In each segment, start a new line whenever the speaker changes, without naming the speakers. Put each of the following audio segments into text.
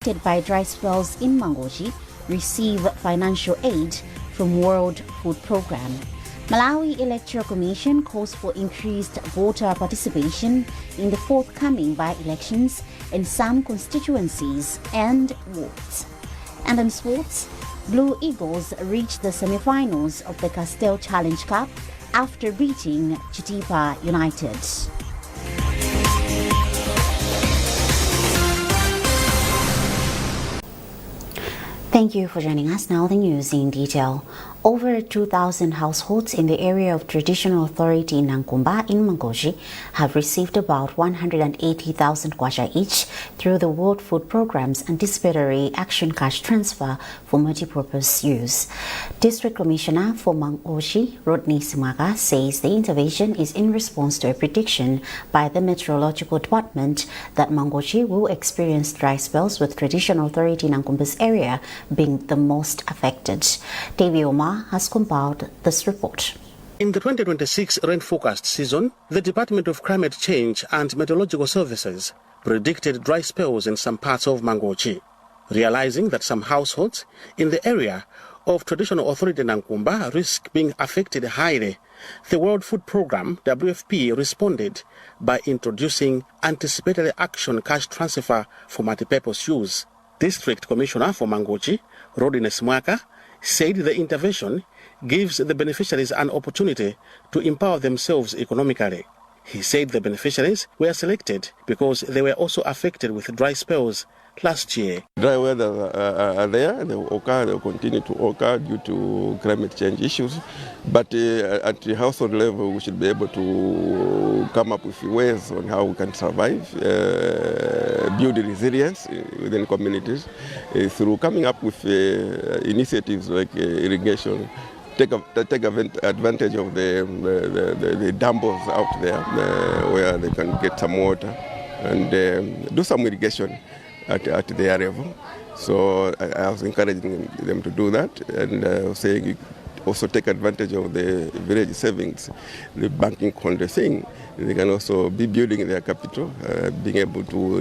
affected by dry spells in Mangochi receive financial aid from World Food Programme. Malawi Electoral Commission calls for increased voter participation in the forthcoming by-elections in some constituencies and wards. And in sports, Blue Eagles reached the semi-finals of the Castel Challenge Cup after beating Chitipa United. Thank you for joining us. Now the news in detail. Over 2,000 households in the area of traditional authority Nankumba in Mangochi have received about 180,000 kwacha each through the World Food Programme's anticipatory action cash transfer for multi-purpose use. District Commissioner for Mangochi, Rodney Simaga, says the intervention is in response to a prediction by the Meteorological Department that Mangochi will experience dry spells, with traditional authority Nankumba's area being the most affected. Davy Omar has compiled this report.
In the 2026 rain forecast season, the Department of Climate Change and Meteorological Services predicted dry spells in some parts of Mangochi. Realizing that some households in the area of traditional authority Nankumba risk being affected highly, the World Food Programme, WFP, responded by introducing anticipatory action cash transfer for multipurpose use. District Commissioner for Mangochi, Rodney Simaga, said the intervention gives the beneficiaries an opportunity to empower themselves economically. He said the beneficiaries were selected because they were also affected with dry spells last year.
Dry weather are there, they will occur, they will continue to occur due to climate change issues. But at the household level, we should be able to come up with ways on how we can survive, build resilience within communities through coming up with initiatives like irrigation, take advantage of the dampers out there where they can get some water, and do some irrigation at their level. So I was encouraging them to do that, and saying also take advantage of the village savings, the banking contra thing. They can also be building their capital, being able to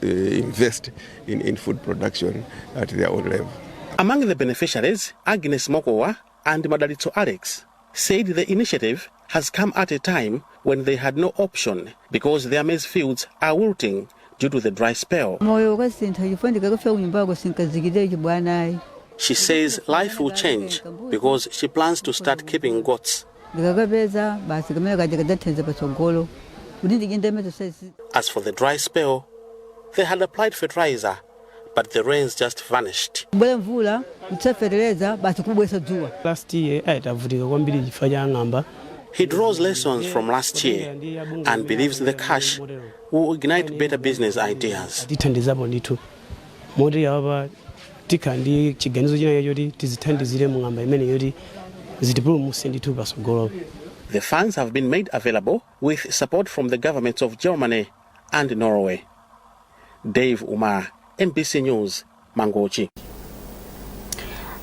invest in food production at their own level.
Among the beneficiaries, Agnes Mokowa and Madalitso Alex said the initiative has come at a time when they had no option because their maize fields are wilting due to the dry spell. She says life will change because she plans to start keeping goats. As for the dry spell, they had applied fertilizer, but the rains just vanished.
Last year,
he draws lessons from last year and believes the cash will ignite better business ideas.
The
funds have been made available with support from the governments of Germany and Norway. Dave Umar, MBC News, Mangochi.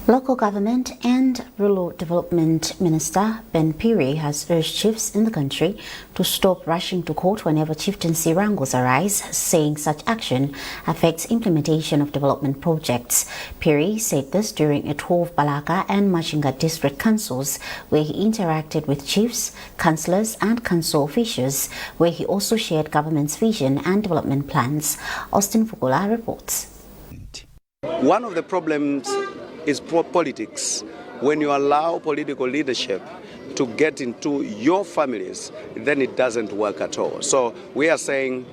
Local Government and Rural Development Minister Ben Piri has urged chiefs in the country to stop rushing to court whenever chieftaincy wrangles arise, saying such action affects implementation of development projects. Piri said this during a tour of Balaka and Machinga district councils, where he interacted with chiefs, councillors and council officials, where he also shared government's vision and development plans. Austin Fukula reports.
One of the problems is politics. When you allow political leadership to get into your families, then it doesn't work at all. So we are saying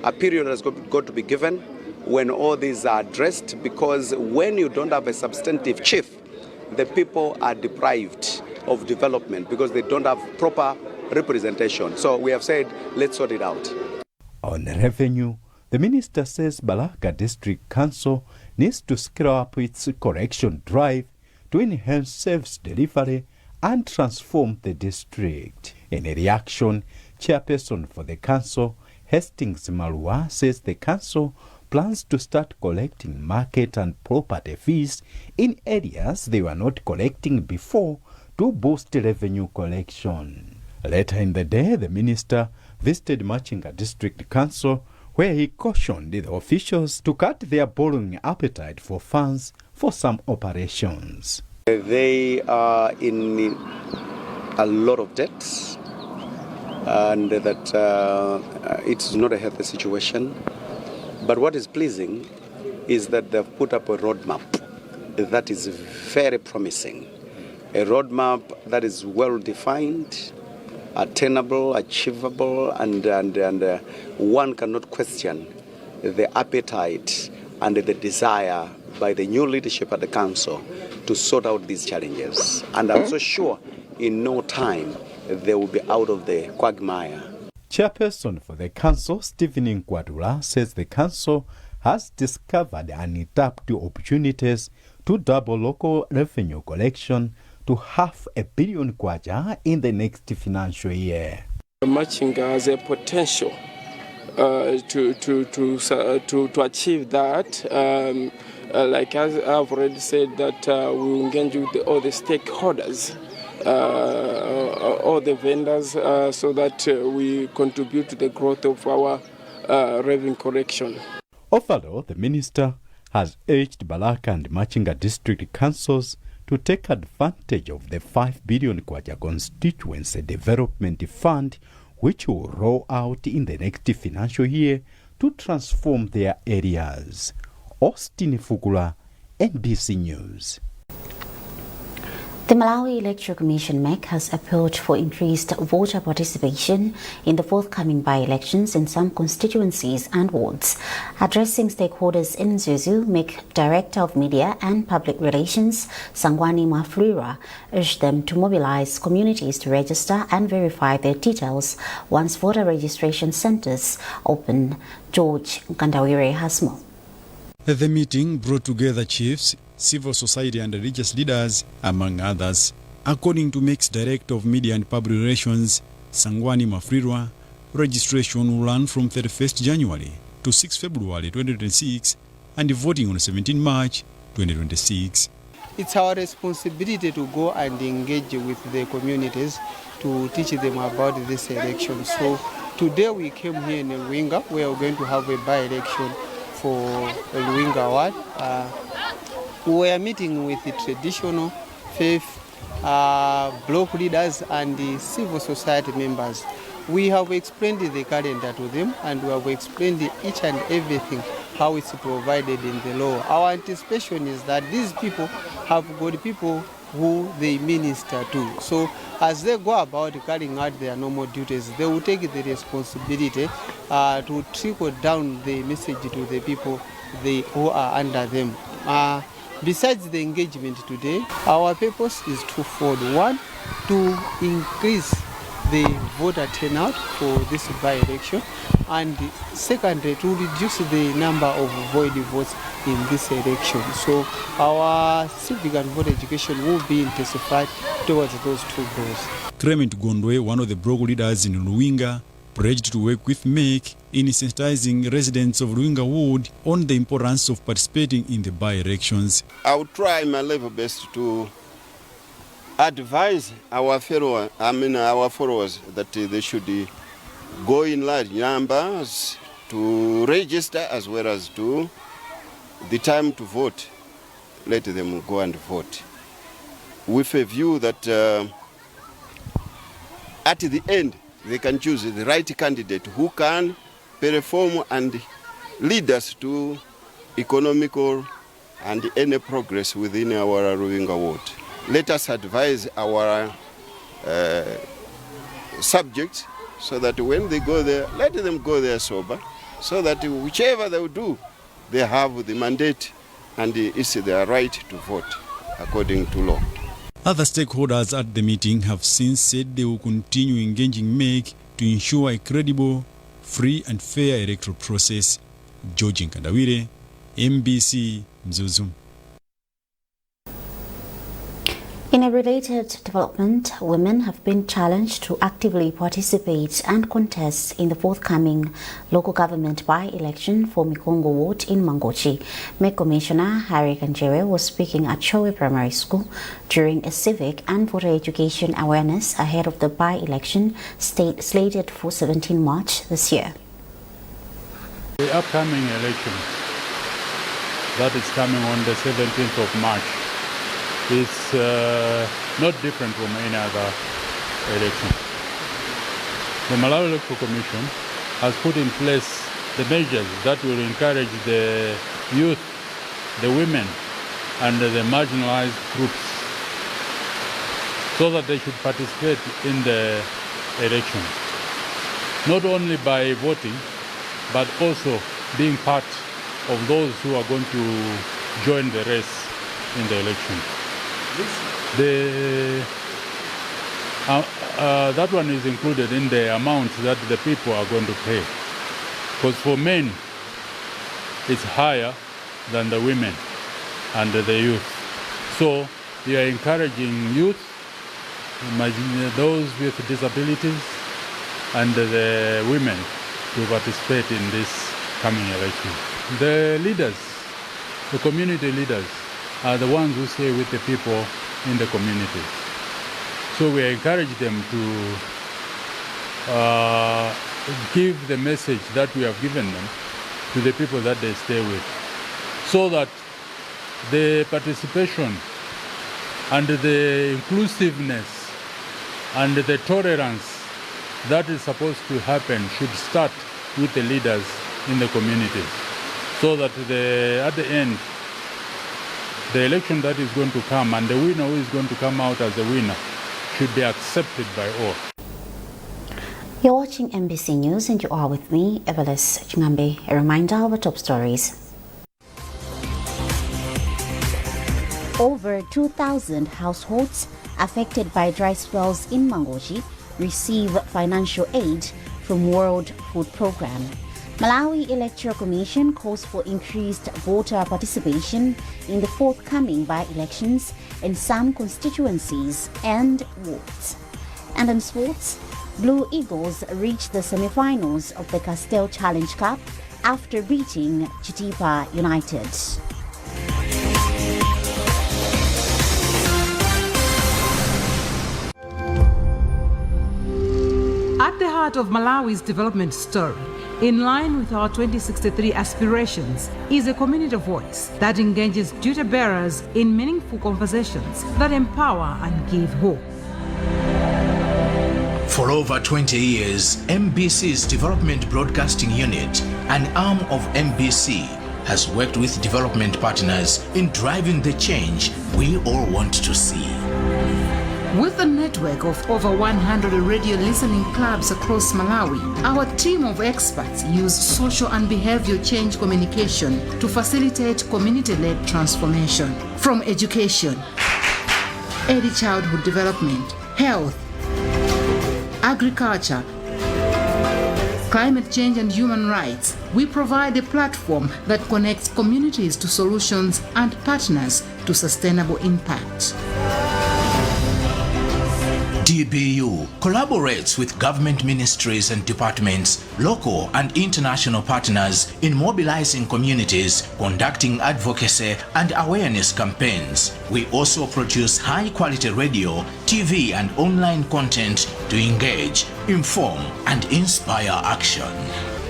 a period has got to be given when all these are addressed, because when you don't have a substantive chief, the people are deprived of development because they don't have proper representation. So we have said, let's sort it out.
On revenue, the minister says Balaka District Council needs to scale up its correction drive to enhance service delivery and transform the district. In a reaction, chairperson for the council, Hastings Malua, says the council plans to start collecting market and property fees in areas they were not collecting before to boost revenue collection. Later in the day, the minister visited Machinga District Council, where he cautioned the officials to cut their borrowing appetite for funds for some operations.
They are in a lot of debt, and that it's not a healthy situation. But what is pleasing is that they've put up a roadmap that is very promising. A roadmap that is well defined, attainable, achievable, and one cannot question the appetite and the desire by the new leadership at the council to sort out these challenges. And I'm so sure in no time they will be out of the quagmire.
Chairperson for the council, Stephen Nkwadula, says the council has discovered untapped opportunities to double local revenue collection to £500 million kwacha in the next financial year.
Matching has a potential to achieve that. Like as I've already said, that we will engage with all the stakeholders, all the vendors, so that we contribute to the growth of our revenue collection.
Overall, the minister has urged Balaka and Machinga district councils to take advantage of the 5 billion kwacha constituency development fund, which will roll out in the next financial year to transform their areas. Austin Fukula, NBC News.
The Malawi Electoral Commission (MEC) has appealed for increased voter participation in the forthcoming by-elections in some constituencies and wards. Addressing stakeholders in Zuzu, MEC Director of Media and Public Relations, Sangwani Maflura, urged them to mobilize communities to register and verify their details once voter registration centers open. George Nkandawire has more.
The meeting brought together chiefs, civil society and religious leaders, among others. According to MEC's Director of Media and Public Relations, Sangwani Mafrirwa, registration will run from 31st January to 6 February 2026 and voting on 17 March 2026.
It's our responsibility to go and engage with the communities to teach them about this election. So today we came here in Luinga, where we're going to have a by-election for Luinga Ward. We are meeting with the traditional faith block leaders and the civil society members. We have explained the calendar to them, and we have explained each and everything, how it's provided in the law. Our anticipation is that these people have got people who they minister to. So as they go about carrying out their normal duties, they will take the responsibility to trickle down the message to the people who are under them. Besides the engagement today, our purpose is twofold. One, to increase the voter turnout for this by-election, and secondly, to reduce the number of void votes in this election. So our civic and voter education will be intensified towards those two goals.
Clement Gondwe, one of the block leaders in Luinga, pledged to work with MEC in sensitizing residents of Luinga Ward on the importance of participating in the by-elections.
I will try my level best to advise our followers that they should go in large numbers to register, as well as to the time to vote. Let them go and vote, with a view that at the end they can choose the right candidate who can perform and lead us to economical and any progress within our Luinga Ward. Let us advise our subjects so that when they go there, let them go there sober, so that whichever they will do, they have the mandate and it's their right to vote according to law.
Other stakeholders at the meeting have since said they will continue engaging MEC to ensure a credible, free and fair electoral process. George Nkandawire, MBC Mzuzu.
In a related development, women have been challenged to actively participate and contest in the forthcoming local government by-election for Mikongo Ward in Mangochi. MEC Commissioner Harry Kanjere was speaking at Chowe Primary School during a civic and voter education awareness ahead of the by-election slated for 17 March this year.
The upcoming election that is coming on the 17th of March is not different from any other election. The Malawi Electoral Commission has put in place the measures that will encourage the youth, the women, and the marginalized groups so that they should participate in the election, not only by voting, but also being part of those who are going to join the race in the election. That one is included in the amount that the people are going to pay. Because for men, it's higher than the women and the youth. So we are encouraging youth, those with disabilities, and the women to participate in this coming election. The leaders, the community leaders, are the ones who stay with the people in the community. So we encourage them to give the message that we have given them to the people that they stay with, so that the participation and the inclusiveness and the tolerance that is supposed to happen should start with the leaders in the community, so that at the end, the election that is going to come and the winner who is going to come out as a winner should be accepted by all.
You're watching MBC News and you are with me, Evelis Chingambe. A reminder of our top stories. Over 2,000 households affected by dry spells in Mangochi receive financial aid from World Food Programme. Malawi Electoral Commission calls for increased voter participation in the forthcoming by-elections in some constituencies and wards. And in sports, Blue Eagles reached the semi-finals of the Castel Challenge Cup after beating Chitipa United.
At the heart of Malawi's development story, in line with our 2063 aspirations, is a community voice that engages duty bearers in meaningful conversations that empower and give hope.
For over 20 years, MBC's Development Broadcasting Unit, an arm of MBC, has worked with development partners in driving the change we all want to see.
With a network of over 100 radio listening clubs across Malawi, our team of experts use social and behavioral change communication to facilitate community-led transformation. From education, early childhood development, health, agriculture, climate change and human rights, we provide a platform that connects communities to solutions and partners to sustainable impact.
DBU collaborates with government ministries and departments, local and international partners in mobilizing communities, conducting advocacy and awareness campaigns. We also produce high-quality radio, TV and online content to engage, inform and inspire action.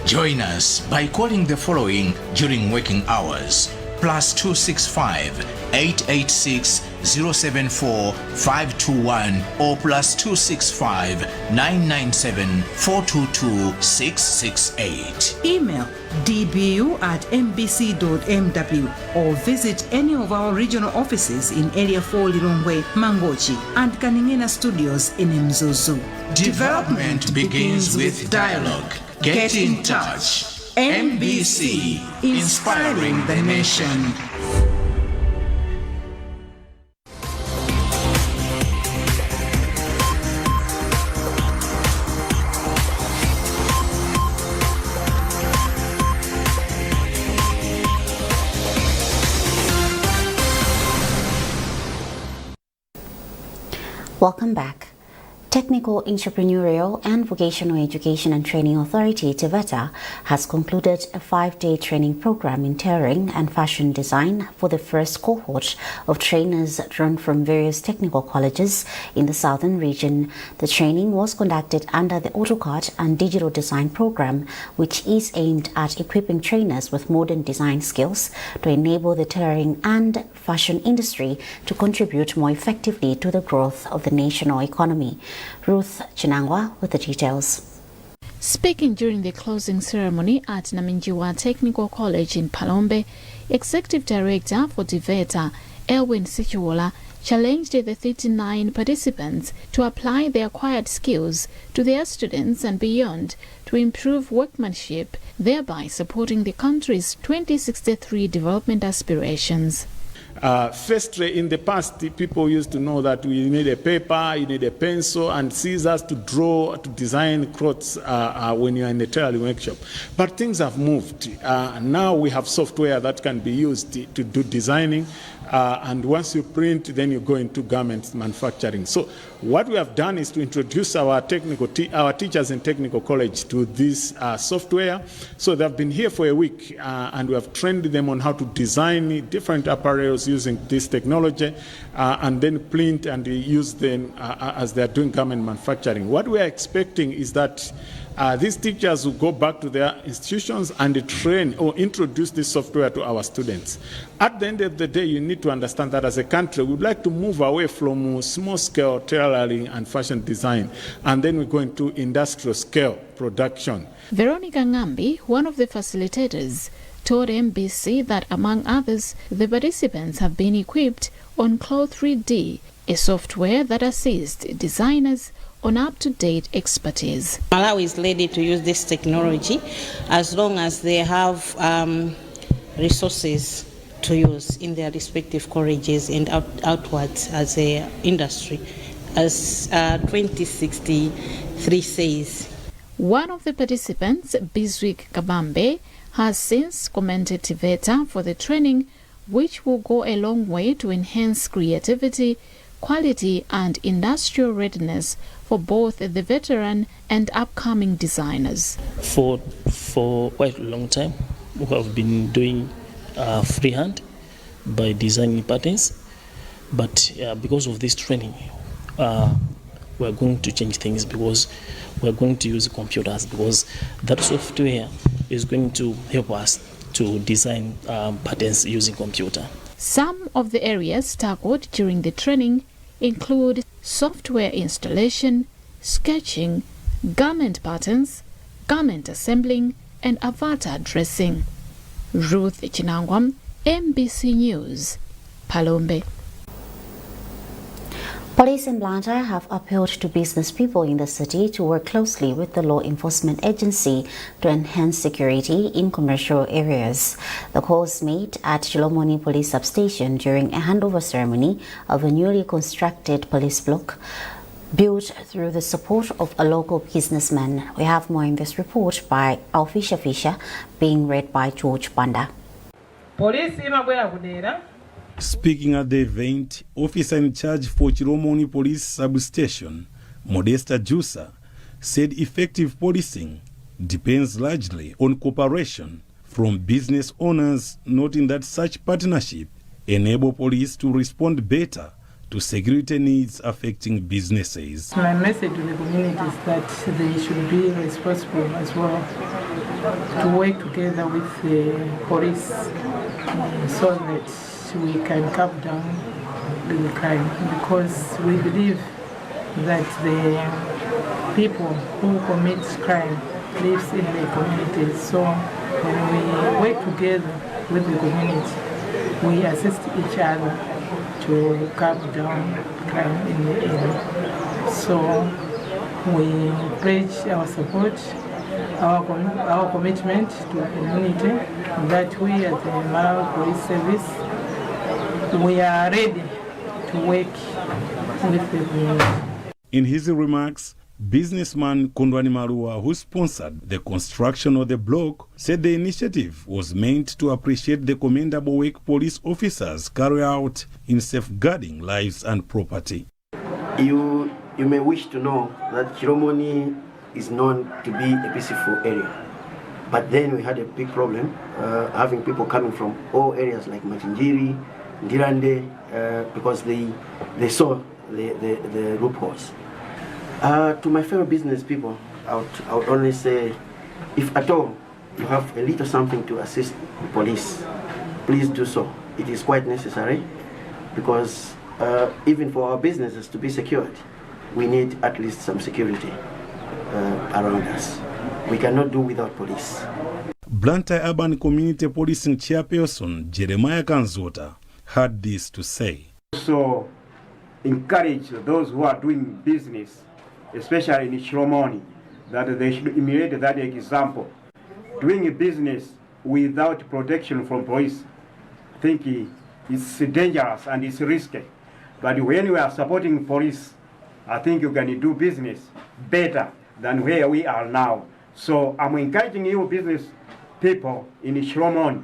Join us by calling the following during working hours: +265 886 074 521 or +265 997 422 668.
Email dbu@mbc.mw or visit any of our regional offices in Area 4 Lilongwe, Mangochi and Kaningina Studios in Mzuzu.
Development begins with dialogue. Get in touch. MBC, inspiring the nation.
Welcome back. Technical, Entrepreneurial and Vocational Education and Training Authority, TVETA, has concluded a 5-day training program in tailoring and fashion design for the first cohort of trainers drawn from various technical colleges in the southern region. The training was conducted under the AutoCAD and Digital Design program, which is aimed at equipping trainers with modern design skills to enable the tailoring and fashion industry to contribute more effectively to the growth of the national economy. Ruth Chinangwa with the details.
Speaking during the closing ceremony at Naminjiwa Technical College in Palombe, Executive Director for TVETA, Elwin Sichuola, challenged the 39 participants to apply their acquired skills to their students and beyond to improve workmanship, thereby supporting the country's 2063 development aspirations.
Firstly, in the past, people used to know that we need a paper, you need a pencil and scissors to draw, to design clothes when you're in a tailoring workshop. But things have moved. Now we have software that can be used to do designing. And once you print, then you go into garment manufacturing. So what we have done is to introduce our teachers in technical college to this software. So they've been here for a week, and we have trained them on how to design different apparels using this technology, and then print and use them as they're doing garment manufacturing. What we are expecting is that these teachers will go back to their institutions and train or introduce this software to our students. At the end of the day, you need to understand that as a country, we'd like to move away from small-scale tailoring and fashion design, and then we go into industrial-scale production.
Veronica Ngambi, one of the facilitators, told MBC that, among others, the participants have been equipped on Cloth 3D, a software that assists designers on up-to-date expertise.
Malawi is ready to use this technology as long as they have resources to use in their respective colleges and outwards as an industry, as 2063 says.
One of the participants, Biswick Kabambe, has since commended TVETA for the training, which will go a long way to enhance creativity, quality and industrial readiness for both the veteran and upcoming designers.
For quite a long time, we have been doing freehand by designing patterns, but because of this training, we are going to change things because we are going to use computers, because that software is going to help us to design patterns using computer.
Some of the areas tackled during the training include software installation, sketching, garment patterns, garment assembling, and avatar dressing. Ruth Chinangwam, MBC News, Palombe.
Police in Blantyre have appealed to business people in the city to work closely with the law enforcement agency to enhance security in commercial areas. The call was made at Chilomoni Police Substation during a handover ceremony of a newly constructed police block built through the support of a local businessman. We have more in this report by Alfisha Fisher, being read by George Banda.
Police imabwera kudera.
Speaking at the event, officer in charge for Chilomoni Police Substation, Modesta Jusa, said effective policing depends largely on cooperation from business owners, noting that such partnership enable police to respond better to security needs affecting businesses.
My message to the community is that they should be responsible as well to work together with the police so that we can cut down the crime, because we believe that the people who commit crime lives in the community. So when we work together with the community, we assist each other to cut down crime in the area. So we pledge our support, our commitment to the community, that we as the Malawi Police Service, we are ready to work with the community.
In his remarks, businessman Kondwani Marua, who sponsored the construction of the block, said the initiative was meant to appreciate the commendable work police officers carry out in safeguarding lives and property.
You you may wish to know that Chiromoni is known to be a peaceful area. But then we had a big problem, having people coming from all areas like Machinjiri, Ndirande, because they saw the loopholes. To my fellow business people, I would only say, if at all you have a little something to assist the police, please do so. It is quite necessary, because even for our businesses to be secured, we need at least some security around us. We cannot do without police.
Blantyre Urban Community Policing Chairperson Jeremiah Kanzota had this to say.
So encourage those who are doing business, especially in Chiromoni, that they should emulate that example. Doing a business without protection from police, I think it's dangerous and it's risky. But when we are supporting police, I think you can do business better than where we are now. So I'm encouraging you business people in Chiromoni,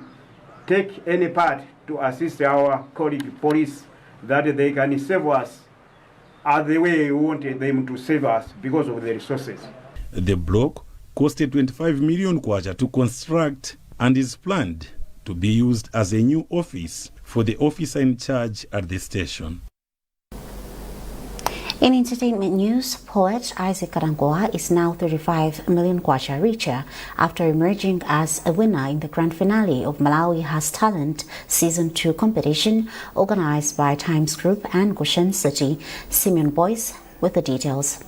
take any part to assist our colleague police, that they can save us as the way we wanted them to save us because of the resources.
The block costed 25 million kwacha to construct and is planned to be used as a new office for the officer in charge at the station.
In entertainment news, poet Isaac Karangoa is now 35 million kwacha richer after emerging as a winner in the grand finale of Malawi Has Talent Season 2 competition organized by Times Group and Goshen City. Simeon Boyce with the details.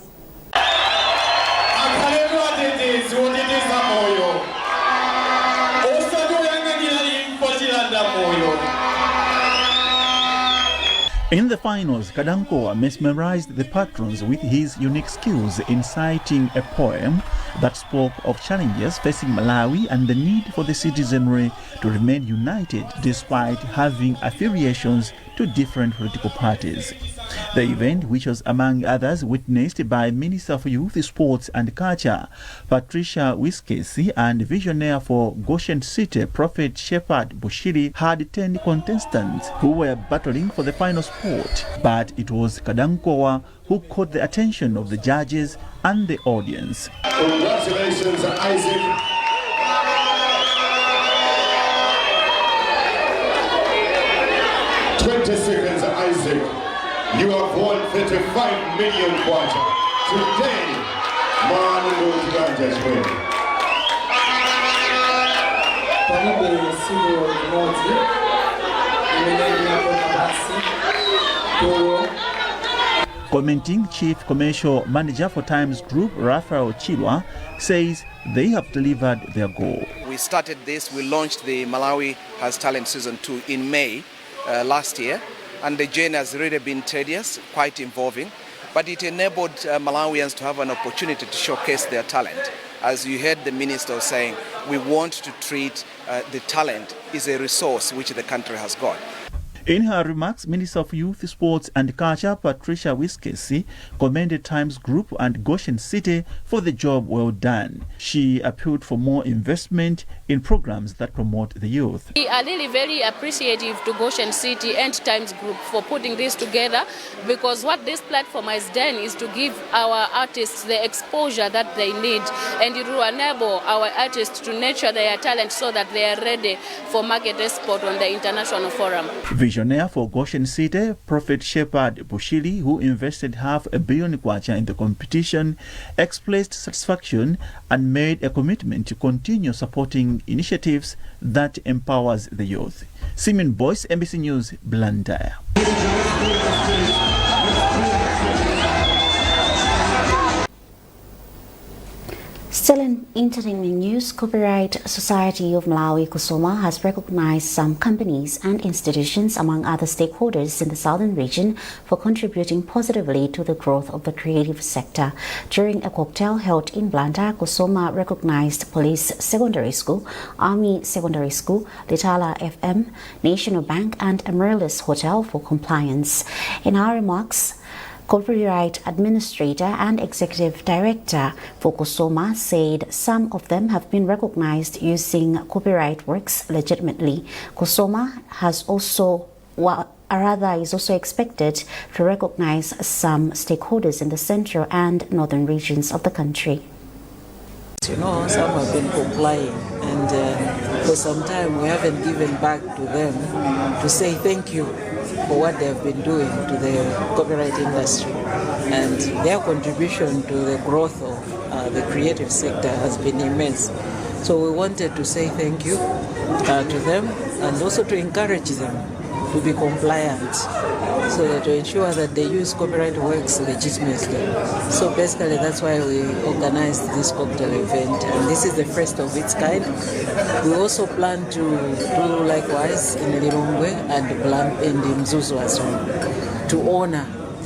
In the finals, Kadankoa mesmerized the patrons with his unique skills in citing a poem that spoke of challenges facing Malawi and the need for the citizenry to remain united despite having affiliations to different political parties. The event, which was among others witnessed by Minister for Youth, Sports and Culture, Patricia Wiskesi, and visionaire for Goshen City, Prophet Shepherd Bushiri, had 10 contestants who were battling for the final spot. But it was Kadankoa who caught the attention of the judges and the audience.
Congratulations, Isaac. Isaac, you have won 35 million kwacha. Today, man will judge win.
Commenting, Chief Commercial Manager for Times Group, Raphael Chilwa, says they have delivered their goal.
We started this, we launched the Malawi Has Talent Season 2 in May last year. And the journey has really been tedious, quite involving, but it enabled Malawians to have an opportunity to showcase their talent. As you heard the minister saying, we want to treat the talent as a resource which the country has got.
In her remarks, Minister of Youth, Sports and Culture, Patricia Wiskesi, commended Times Group and Goshen City for the job well done. She appealed for more investment in programs that promote the youth.
We are really very appreciative to Goshen City and Times Group for putting this together, because what this platform has done is to give our artists the exposure that they need, and it will enable our artists to nurture their talent so that they are ready for market export on the international forum.
Visionaire for Goshen City, Prophet Shepherd Bushiri, who invested $500 million kwacha in the competition, expressed satisfaction and made a commitment to continue supporting initiatives that empowers the youth. Simeon Boyce, NBC News, Blantyre.
Still in entertainment news, Copyright Society of Malawi Kusoma has recognized some companies and institutions among other stakeholders in the southern region for contributing positively to the growth of the creative sector. During a cocktail held in Blantyre, Kusoma recognized Police Secondary School, Army Secondary School, Litala FM, National Bank and Amaryllis Hotel for compliance. In her remarks, Copyright Administrator and Executive Director for Kusoma said some of them have been recognized using copyright works legitimately. Kusoma has also is also expected to recognize some stakeholders in the central and northern regions of the country.
Some have been complying, and for some time we haven't given back to them to say thank you for what they have been doing to the copyright industry. And their contribution to the growth of the creative sector has been immense. So we wanted to say thank you to them, and also to encourage them to be compliant, so that to ensure that they use copyright works legitimately. So basically that's why we organized this cocktail event, and this is the first of its kind. We also plan to do likewise in Lero and in Mzuzu as well, to honor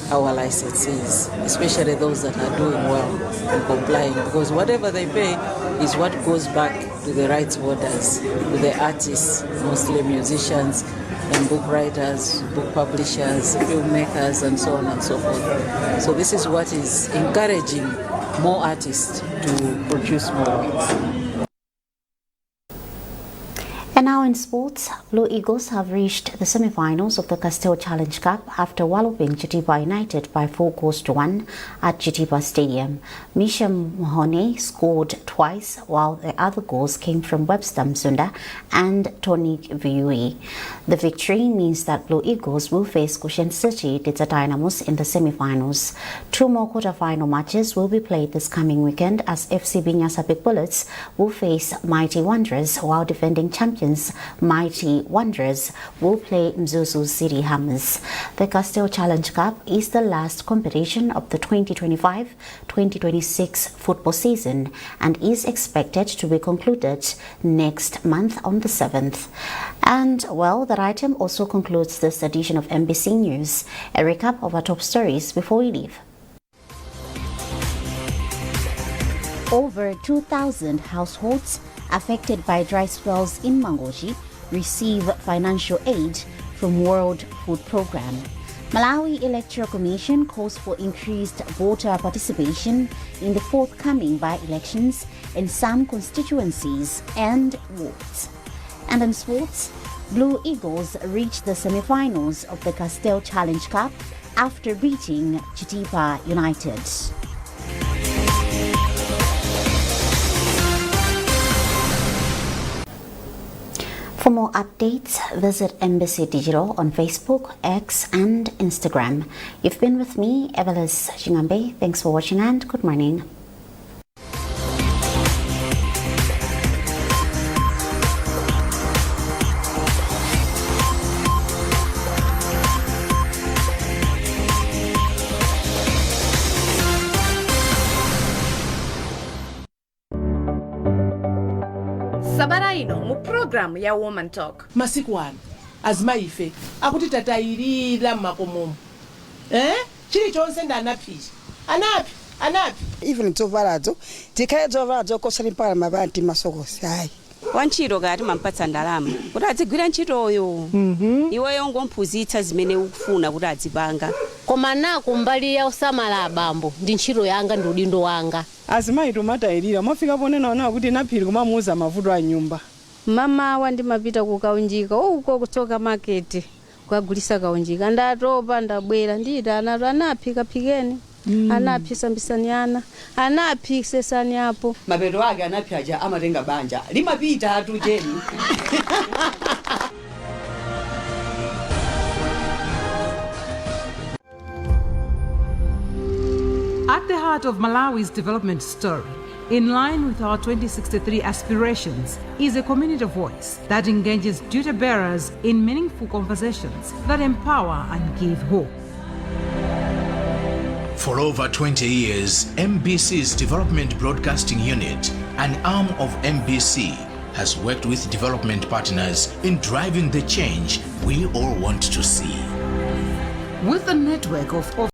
our licensees, especially those that are doing well and complying, because whatever they pay is what goes back to the rights holders, to the artists, mostly musicians and book writers, book publishers, filmmakers, and so on and so forth. So this is what is encouraging more artists to produce more works.
And now in sports, Blue Eagles have reached the semi-finals of the Castel Challenge Cup after walloping Chitipa United by 4-1 at Chitipa Stadium. Misha Mohone scored twice, while the other goals came from Webster Msunda and Tony Viui. The victory means that Blue Eagles will face Goshen City Tita Dynamos in the semi-finals. 2 more quarter-final matches will be played this coming weekend as FC Binyasa Big Bullets will face Mighty Wanderers, while defending champions Mighty Wanderers will play Mzuzu City Hammers. The Castel Challenge Cup is the last competition of the 2025-2026 football season and is expected to be concluded next month on the 7th. And well, that item also concludes this edition of MBC News. A recap of our top stories before we leave. Over 2,000 households affected by dry spells in Mangochi receive financial aid from World Food Programme. Malawi Electoral Commission calls for increased voter participation in the forthcoming by-elections in some constituencies and wards. And in sports, Blue Eagles reached the semi-finals of the Castel Challenge Cup after beating Chitipa United. For more updates, visit MBC Digital on Facebook, X and Instagram. You've been with me, Evelis Shingambe. Thanks for watching and good morning.
Sabara ino mu program ya Woman Talk.
Masiku ano azimaife akuti tatayirira makomomo. Chili chonse ndanapi. Anapi.
Even tovaladzo tikaye tovaladzo kosali mpala mabanti masokosi ayi.
Wanchiro gati mampatsa ndalama kuti adzigwira ntchitoyo. Iweyo ngomphunzitsa zimene ukufuna kuti adzipanga.
Koma naku mbali ya usamala abambo ndi ntchito yanga ndi udindo wanga.
Azimayi tomatayirira mwafika ponena kuti naphiri kumamuza mavuto a nyumba.
Mama wandi mapita kukaunjika uko kutoka market kwagulisa kaunjika ndatopa ndabwera ndita anaphika phikeni. Anaphi sambisaniana anaphi sesani hapo
mapeto wake anaphi aja amatenga banja limapita atu jeni.
At the heart of Malawi's development story, in line with our 2063 aspirations, is a community voice that engages duty bearers in meaningful conversations that empower and give hope.
For over 20 years, MBC's Development Broadcasting Unit, an arm of MBC, has worked with development partners in driving the change we all want to see.
With a network of